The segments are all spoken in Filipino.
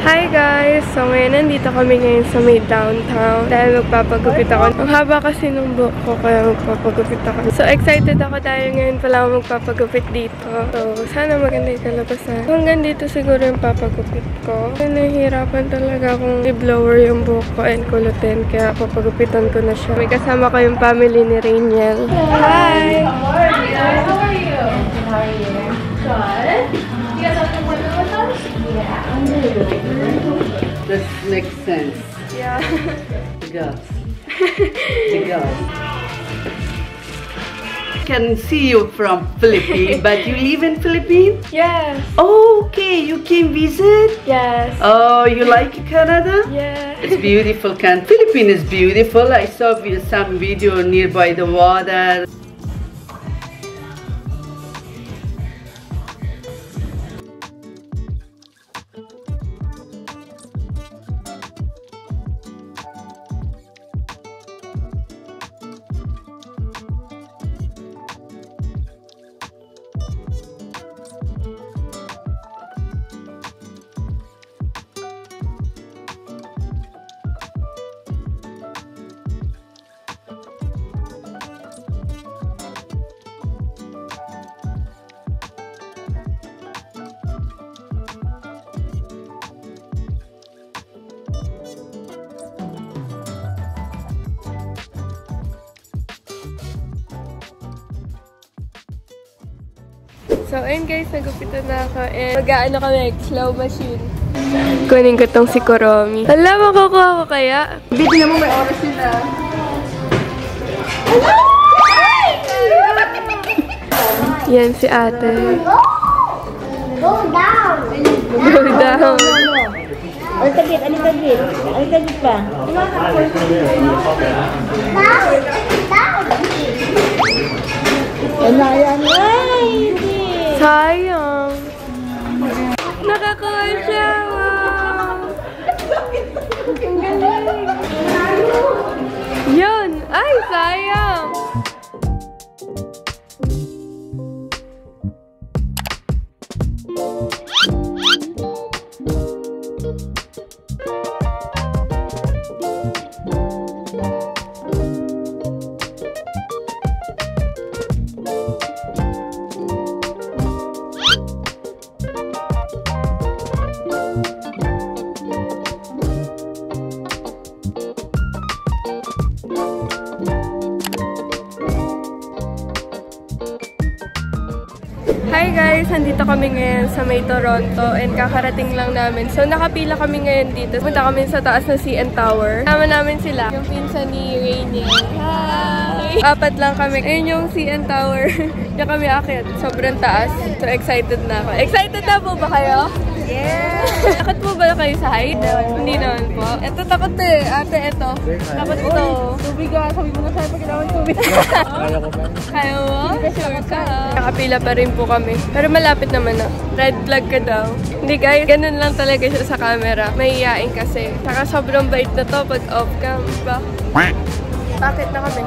Hi guys! So ngayon nandito kami ngayon sa may downtown dahil magpapagupit ako. Ang haba kasi nung buhok ko kaya magpapagupit ako. So excited ako dahil ngayon pala ako magpapagupit dito. So sana maganda yung kalabasan. Hanggang dito siguro yung papagupit ko. Nahihirapan talaga akong i-blower yung buhok ko and kulutin kaya papagupitan ko na siya. May kasama ko yung family ni Rainiel. Hi! How are you? How are you? How are you? Good. You guys have some window with us? Yeah, I'm good. That makes sense. Yeah. The girls. The girls. Can see you from Philippines, but you live in Philippines? Yes. Oh, okay. You came visit? Yes. Oh, you like Canada? Yeah. It's beautiful. Philippines is beautiful. I saw some video nearby the water. So, ayun guys, nagupitan na ako and mag-aano kami, slow machine. Kunin ko tong si Kuromi. Alam, makukuha ko kaya? Bigyan mo, may oras yun na. Yan si ate. Go down. Go down. Alikagit, alikagit. Alikagit pa. Down. Down. Ayan. Ay, sayang. Nakakuha siya. Wow. Ang galing. Yun. Ay, sayang. Hi guys! Nandito kami ngayon sa may Toronto and kakarating lang namin. So nakapila kami ngayon dito. Punta kami sa taas na CN Tower. Tama namin sila. Yung pinsan ni Rainiel. Hi! Apat lang kami. Ayun yung CN Tower. Diyan kami akit. Sobrang taas. So excited na ako. Excited na po ba kayo? Yeah! Takot po ba kayo sa height? Hindi naman po. Ito takot eh. Ate, ito. Takot ito. Tubig ka. Sabi mo na sa'yo pag kailangan tubig. Kaya ko ba? Kaya mo? Sure ka. Nakapila pa rin po kami. Pero malapit naman na. Red flag ka daw. Hindi guys, ganun lang talaga siya sa camera. Mahihiyain kasi. Saka sobrang bait na to pag off cam. Diba? Bakit na kami?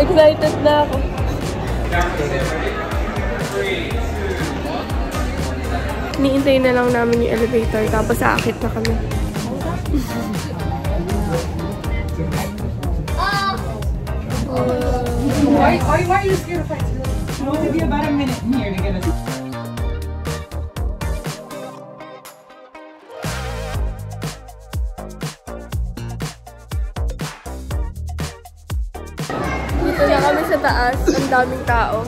Excited na ako. Niintay na lang namin yung elevator, tapos aakit na kami. Why are you scared of heights? It's going to be about a minute in here to get us. Dito na kami sa taas, ang daming tao.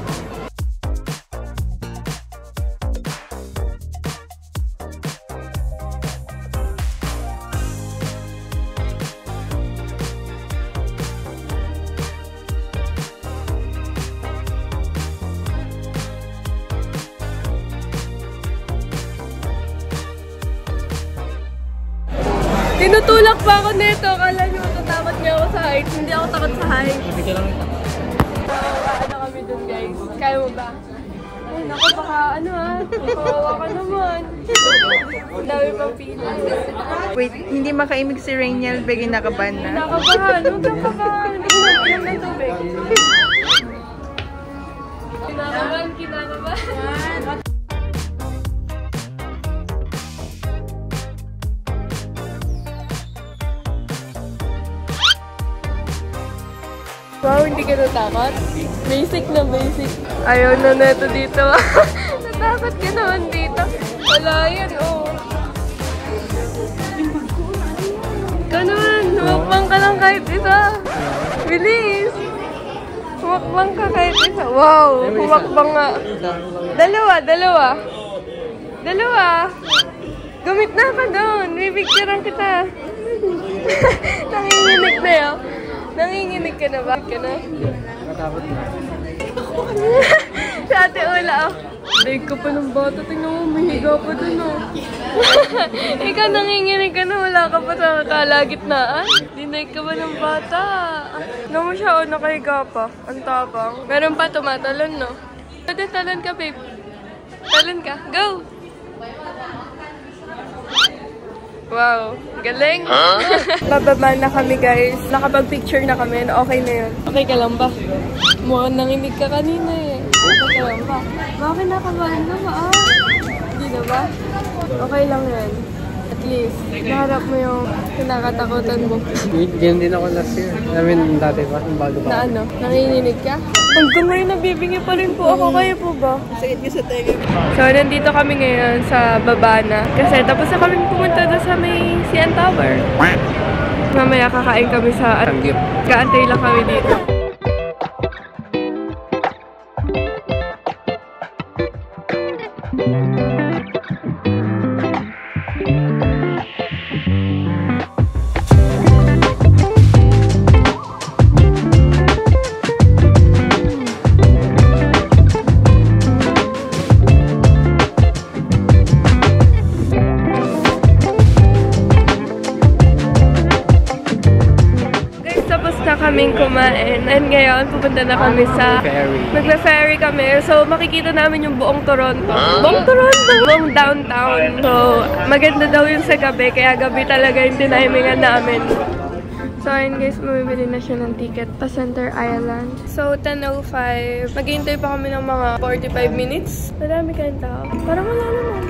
Tinutulak pa ako nito. Kala nyo, tatakot niya ako sa height. Hindi ako takot sa height. So, ano kami dun guys? Kaya mo ba? Naku, baka ano kawawa ka naman. Ang dami pang pila. Wait, hindi makaimig si Rainiel, bigay nakaban na. Nakabahan, huwag kang kabahan. Inom ng tubig. Kinakabahan. Wow, hindi ka natakot? Basic na basic. Ayaw na neto dito. Natakot ka naman dito. Wala yan, oh. Ikaw naman, humakbang ka lang kahit isa. Bilis! Humakbang ka kahit isa. Wow, humakbang nga. Dalawa. Gamit na ka doon. May picturean kita. Nanginginig na yun. Nanginginig ka na ba? Nakatakot na. Si Ate Ula, oh. Daig ka pa ng bata. Tingnan mo, mahiga pa dun, oh. Ikaw nanginginig ka na. Wala ka pa sa kalagitnaan. Dinaig ka ba ng bata? Tingnan mo siya, oh. Nakahiga pa. Ang tabang. Meron pa tumatalon, no? Pwede, talon ka, babe. Talon ka. Go! Wow, galing! Bababa na kami, guys. Nakapag-picture na kami. Okay na yun. Okay ka lang ba? Mukhang nanginig ka kanina eh. Okay ka lang ba? Bakit nakabahan na ba? Hindi na ba? Okay lang yan. At least, naharap mo yung kinakatakutan mo. Ganyan din ako last year. Namin dati pa, yung bago pa. Na ano? Nanginginig ka? Hanggang ngayon nabibingi pa rin po ako. Kayo po ba? Sakit niyo sa tenga. So, nandito kami ngayon sa baba na. Kasi tapos na kami pumunta doon sa may CN Tower. Mamaya kakain kami sa... Kaantay lang kami dito. Kaming kumain. And ngayon, pupunta na kami sa... Magla-ferry kami. So, makikita namin yung buong Toronto. Buong Toronto! Buong downtown. So, maganda daw yun sa gabi. Kaya gabi talaga yung tinimingan namin. So, ayun guys, mamibili na siya ng ticket pa Center Island. So, 10:05. Maghihintay pa kami ng mga 45 minutes. Madami kayong tao. Parang wala naman.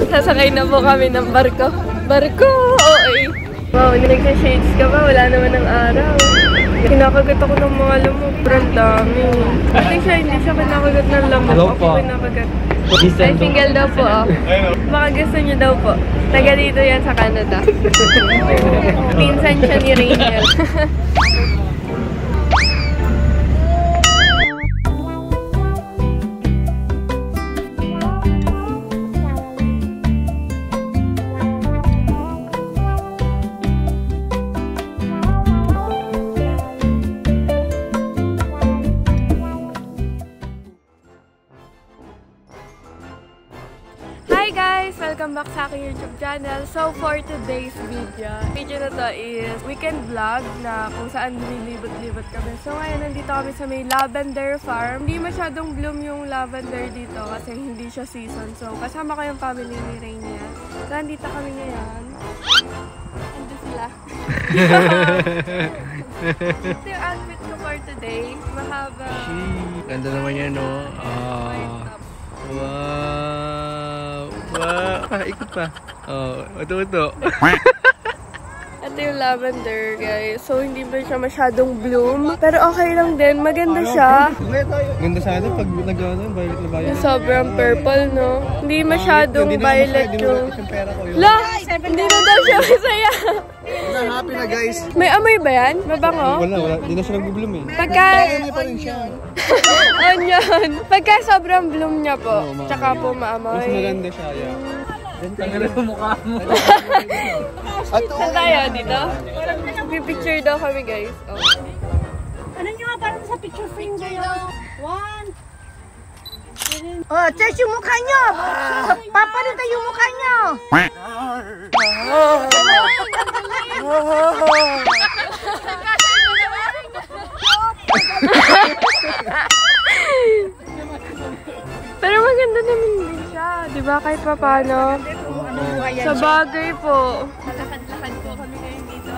Sasakay na po kami ng barko. Barko! Okay. Wow, nagka-shades ka ba? Wala naman ng araw. Kinakagat ako ng mga lamok. Sobrang dami. Hindi siya kinakagat ng lamok. Ako kinakagat. Ay, single daw po, oh. Baka gusto niyo daw po. Taga dito yan sa Canada. Pinsan siya ni Rainiel. Hi guys! Welcome back sa aking YouTube channel. So for today's video na to is weekend vlog na kung saan nilibot-libot kami. So ngayon nandito kami sa may lavender farm. Hindi masyadong bloom yung lavender dito kasi hindi siya season. So kasama ko yung family ni Rainiel. So nandito kami ngayon. Ando sila. Ito yung outfit ko for today. Mahaba. Ganda naman yan, no? Wow! Wow! Ikot pa. Oh, ito. Ito yung lavender, guys. So, hindi ba siya masyadong bloom? Pero okay lang din. Maganda siya. Ganda sana pag nag-ano, violet na violet. Sobrang purple, no? Hindi masyadong violet yung... La! Hindi na daw siya masaya. Happy na, guys. May amoy ba yan? Mabango? Wala. Hindi na siya nag-bloom eh. Pagka... Onion. Pagka sobrang bloom niya po, tsaka po maamoy. Mas maganda siya, yeah. Tanggalin mo mukha mo. Saan tayo? Dito? Pipicture daw kami, guys. Oh. Ano nyo nga, parang sa picture frame kayo. One. Oh, check yung mukha nyo! Papalitan yung mukha nyo! Pero maganda siya. Di ba kahit pa paano? Sa bagay po. Lakad-lakad po kami ngayon dito.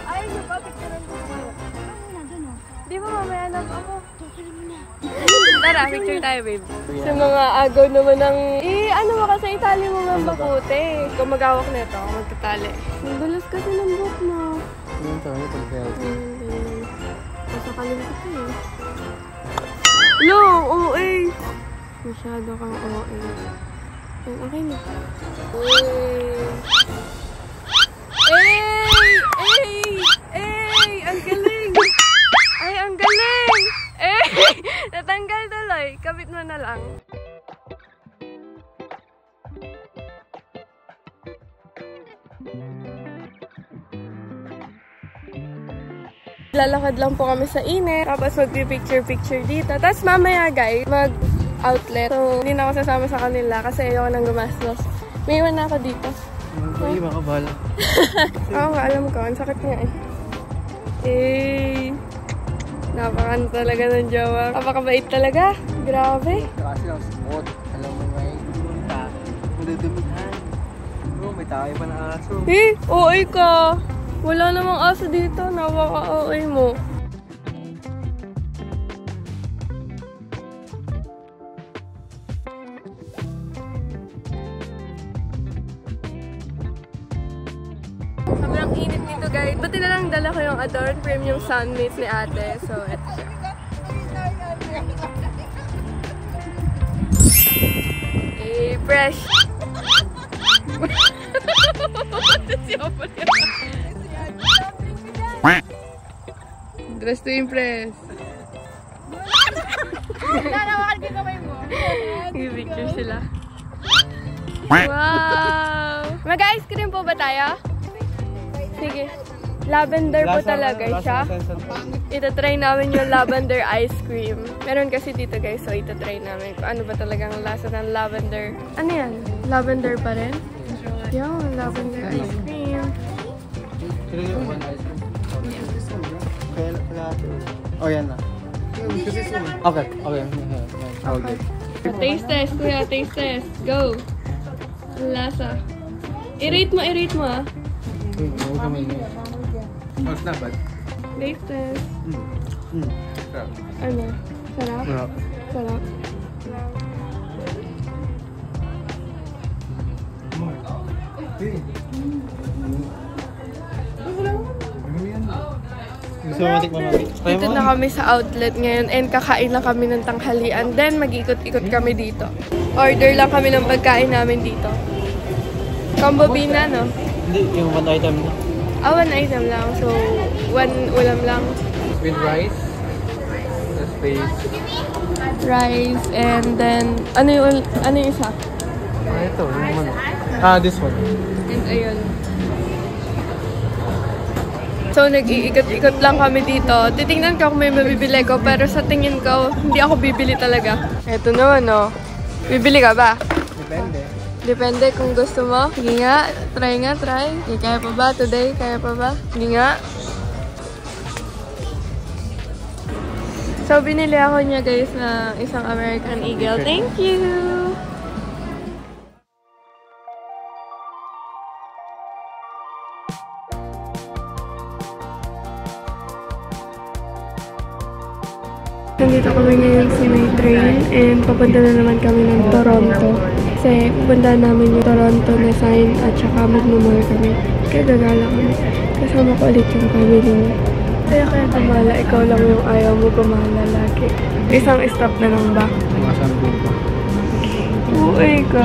Ay, picturean ko po. Di ba mamaya na ako? Tara, picture tayo, babe. Sa mga agaw naman ng... ano mo kasi itali mo nga mabuti. Kung mag-awak na ito, magtatali. Ang dulas kasi ng buhok mo. Ano tayo? Pag-belt. Nasa kalimut ko eh. Lo, OA! Masyado kang OA. Okay na. Ay! Ang galing! Ay, ang galing! Natanggal tuloy. Kabit mo na lang. Lalakad lang po kami sa init. Tapos mag-picture-picture dito. Tapos mamaya guys, mag-outlet. So, hindi na ako sasama sa kanila kasi ayoko nang gumastos. May iwan na ako dito. Ay, makabala. Oo nga, alam ko. Ang sakit nga eh. Napakano talaga ng jowa. Napakabait talaga. Grabe. Kasi ang smooth. Alam mo may punta. Madudumihan. Bro, may tayo pa na aso. OA ka. Wala namang aso dito. Napaka-OA mo. Sobrang init dito guys. Buti na lang dala ko yung Adorn Premium Sun Mist ni ate. So, eto siya. Fresh. Dress to impress. Nanawakan ka kamay mo. Picture sila. Wow! Mag-ice cream po ba tayo? Sige. Lavender po talaga siya. Itatry namin yung lavender ice cream. Meron kasi dito guys, so itatry namin kung ano ba talagang lasa ng lavender. Ano yan? Lavender pa rin? Yung lavender ice cream. Oh, yan na. Okay. Okay. Taste test, kuya. Taste test. Go. Ang lasa. I-rate mo ah. Oh, it's not bad. Taste test. Ano? Sarap? Sarap. Dito na kami sa outlet ngayon and kakain lang kami ng tanghalian. Then mag-ikot-ikot kami dito. Order lang kami ng pagkain namin dito. Combo bina, no? Hindi, yung one item na. One item lang. So, one ulam lang. With rice. The space. Rice and then, ano yung isa? Ito, yung one. This one. And ayun. So, nag-iikot-ikot lang kami dito. Titingnan ko kung may mabibili ko, pero sa tingin ko, hindi ako bibili talaga. Eto naman, no? Bibili ka ba? Depende. Depende kung gusto mo. Sige nga, try. Kaya pa ba today? Kaya pa ba? Sige nga. So, binili ako niya guys na isang American Eagle. Thank you! Nandito kami ngayon sa may train and papunta na naman kami ng Toronto. Kasi pupunta namin yung Toronto na sign at saka magmamahal kami. Kaya gagala kami. Kasama ko ulit yung family mo. Kaya gumala, ikaw lang yung ayaw mo gumala lagi. Isang stop na lang ba? Masambong pa. Uy ka.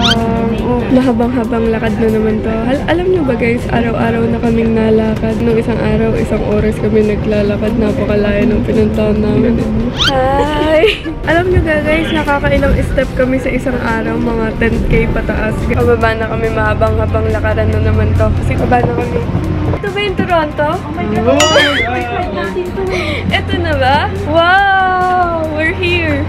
Mahabang-habang lakad na naman to. Alam nyo ba guys, araw-araw na kaming nalakad. Nung isang araw, isang oras kami naglalakad. Napakalayo ng pinuntahan namin. Hi! Alam nyo guys, nakakailang step kami sa isang araw. Mga 10k pataas. Pababa na kami, mahabang-habang lakaran na naman to. Kasi baba na kami. Ito ba yung Toronto? Oh my God! Ito na ba? Wow! We're here!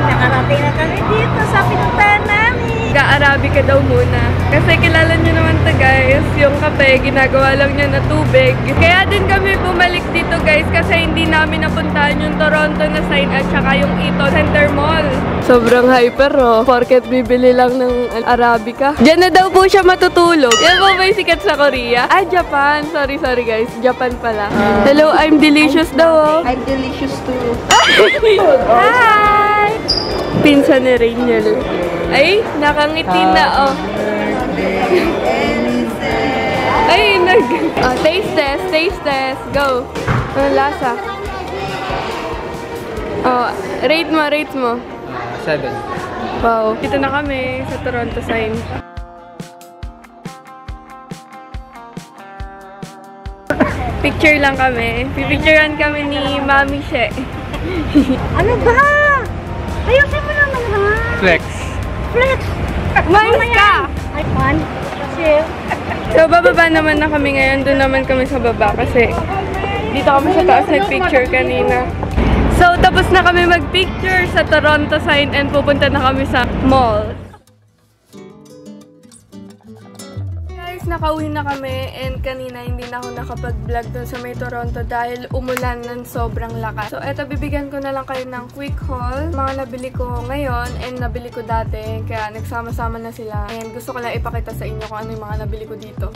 Nakarating na kami dito sa pinuntahan namin. Ga-Arabi ka daw muna. Kasi kilala nyo naman to guys, yung kape, ginagawa lang niya na tubig. Kaya din kami bumalik dito guys, kasi hindi namin napuntahan yung Toronto na sign at saka yung Ito Center Mall. Sobrang hyper oh, porket bibili lang ng Arabica. Diyan na daw po siya matutulog. Yan po ba yung sikat sa Korea? Ah, Japan. Sorry guys, Japan pala. Hello, I'm delicious daw oh. I'm delicious too. Hi! Pinsan ni Rainiel. Ay, nakangiti na oh. Ay, taste test. Go. Ano lasa? Oh, rate mo. 7. Wow. Dito na kami sa Toronto sign. Picture lang kami. Pipicturean kami ni Mami She. Ano ba? Ayusin mo naman ha. Flex. Mais ka! 1, 2. So, bababa naman na kami ngayon. Doon naman kami sa baba kasi dito kami sa taas nag-picture kanina. So, tapos na kami mag-picture sa Toronto sign and pupunta na kami sa mall. Guys, nakauwi na kami and kanina hindi na ako nakapag-vlog dun sa may Toronto dahil umulan ng sobrang lakas. So, eto, bibigyan ko na lang kayo ng quick haul. Mga nabili ko ngayon and nabili ko dati. Kaya nagsama-sama na sila. And gusto ko lang ipakita sa inyo kung ano yung mga nabili ko dito.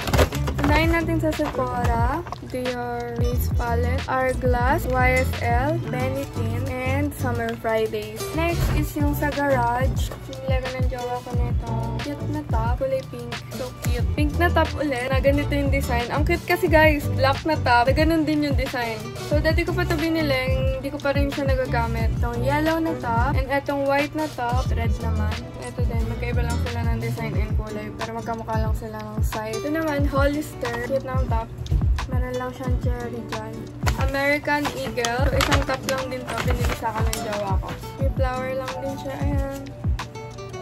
Unahin natin sa Sephora, Dior Face Palette, Hourglass, YSL, Benetton, and Summer Fridays. Next is yung sa garage. Sinilagay ng jowa ko nito. Cute na top, kulay pink. So cute. Pink na top ulit, na ganito yung design. Ang cute kasi guys, black na top, na ganun din yung design. So dati ko pa ito binili, hindi ko pa rin siya nagagamit. Itong yellow na top, and itong white na top, red naman. Ito din, magkaiba lang sila ng design and kulay, pero magkamukha lang sila ng size. Ito naman, Hollister, cute ng top. Meron lang siyang cherry dyan. American Eagle. So, isang top lang din to. Binili sa akin ng jowa ko. May flower lang din siya. Ayan.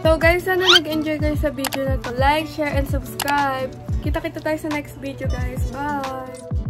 So, guys, sana nag-enjoy kayo sa video na to. Like, share, and subscribe. Kita-kita tayo sa next video, guys. Bye!